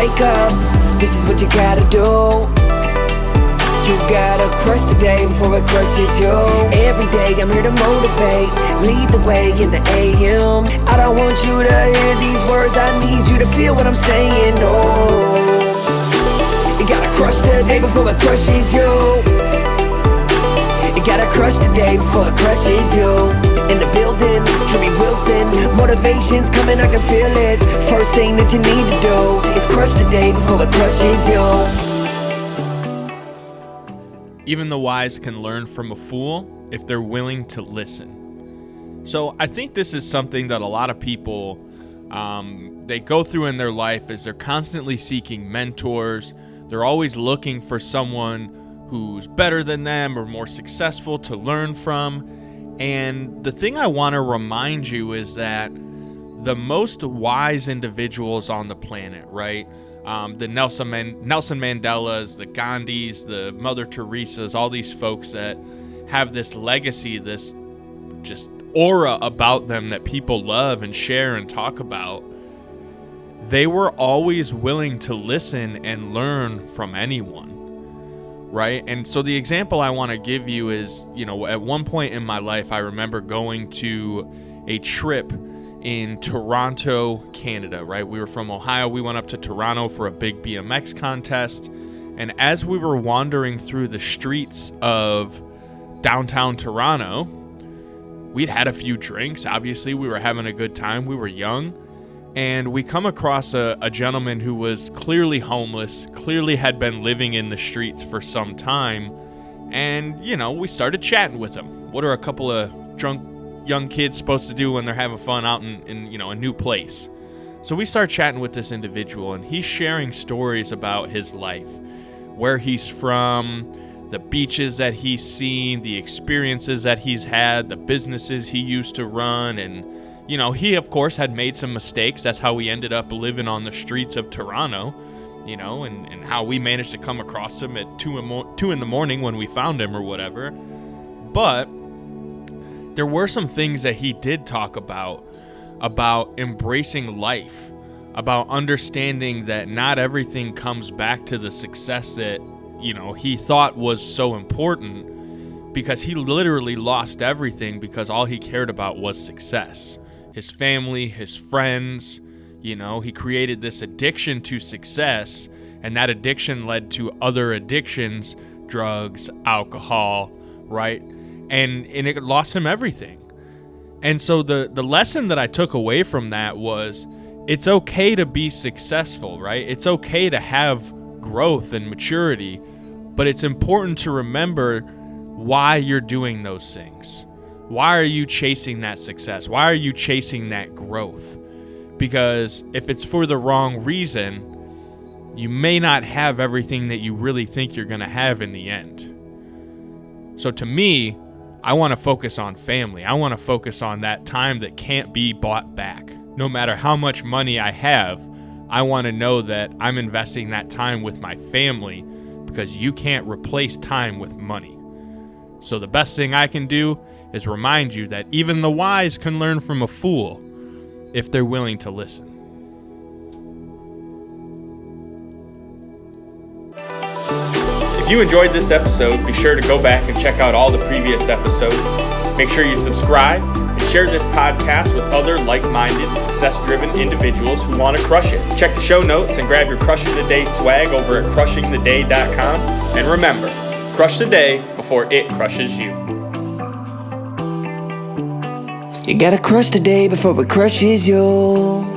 wake up, this is what you gotta do. You gotta crush the day before it crushes you. Every day I'm here to motivate, lead the way in the AM. I don't want you to hear these words, I need you to feel what I'm saying. Oh, you gotta crush the day before it crushes you. You gotta crush the day before it crushes you. In the building, Drewbie Wilson, motivation's coming, I can feel it. First thing that you need to do is crush the day before it crushes you. Even the wise can learn from a fool if they're willing to listen. So I think this is something that a lot of people, they go through in their life is they're constantly seeking mentors. They're always looking for someone who's better than them or more successful to learn from. And the thing I want to remind you is that the most wise individuals on the planet, right? The Nelson Mandelas, the Gandhis, the Mother Teresas, all these folks that have this legacy, this just aura about them that people love and share and talk about. They were always willing to listen and learn from anyone, right? And so the example I want to give you is, at one point in my life, I remember going to a trip in Toronto, Canada, right? We were from Ohio. We went up to Toronto for a big BMX contest. And as we were wandering through the streets of downtown Toronto, we'd had a few drinks. Obviously, we were having a good time. We were young. And we come across a gentleman who was clearly homeless, clearly had been living in the streets for some time. And, we started chatting with him. What are a couple of drunk young kids supposed to do when they're having fun out in a new place? So we start chatting with this individual, and he's sharing stories about his life, where he's from, the beaches that he's seen, the experiences that he's had, the businesses he used to run. And he of course had made some mistakes. That's how we ended up living on the streets of Toronto, and how we managed to come across him at 2 in the morning when we found him or whatever. But there were some things that he did talk about embracing life, about understanding that not everything comes back to the success that, he thought was so important, because he literally lost everything because all he cared about was success. His family, his friends, he created this addiction to success, and that addiction led to other addictions, drugs, alcohol, right? And it lost him everything. And so the lesson that I took away from that was, it's okay to be successful, right? It's okay to have growth and maturity, but it's important to remember why you're doing those things. Why are you chasing that success? Why are you chasing that growth? Because if it's for the wrong reason, you may not have everything that you really think you're going to have in the end. So to me, I want to focus on family. I want to focus on that time that can't be bought back. No matter how much money I have, I want to know that I'm investing that time with my family, because you can't replace time with money. So the best thing I can do is remind you that even the wise can learn from a fool if they're willing to listen. If you enjoyed this episode, be sure to go back and check out all the previous episodes. Make sure you subscribe and share this podcast with other like-minded, success-driven individuals who want to crush it. Check the show notes and grab your Crushing the Day swag over at crushingtheday.com. And remember, crush the day before it crushes you. You gotta crush the day before it crushes you.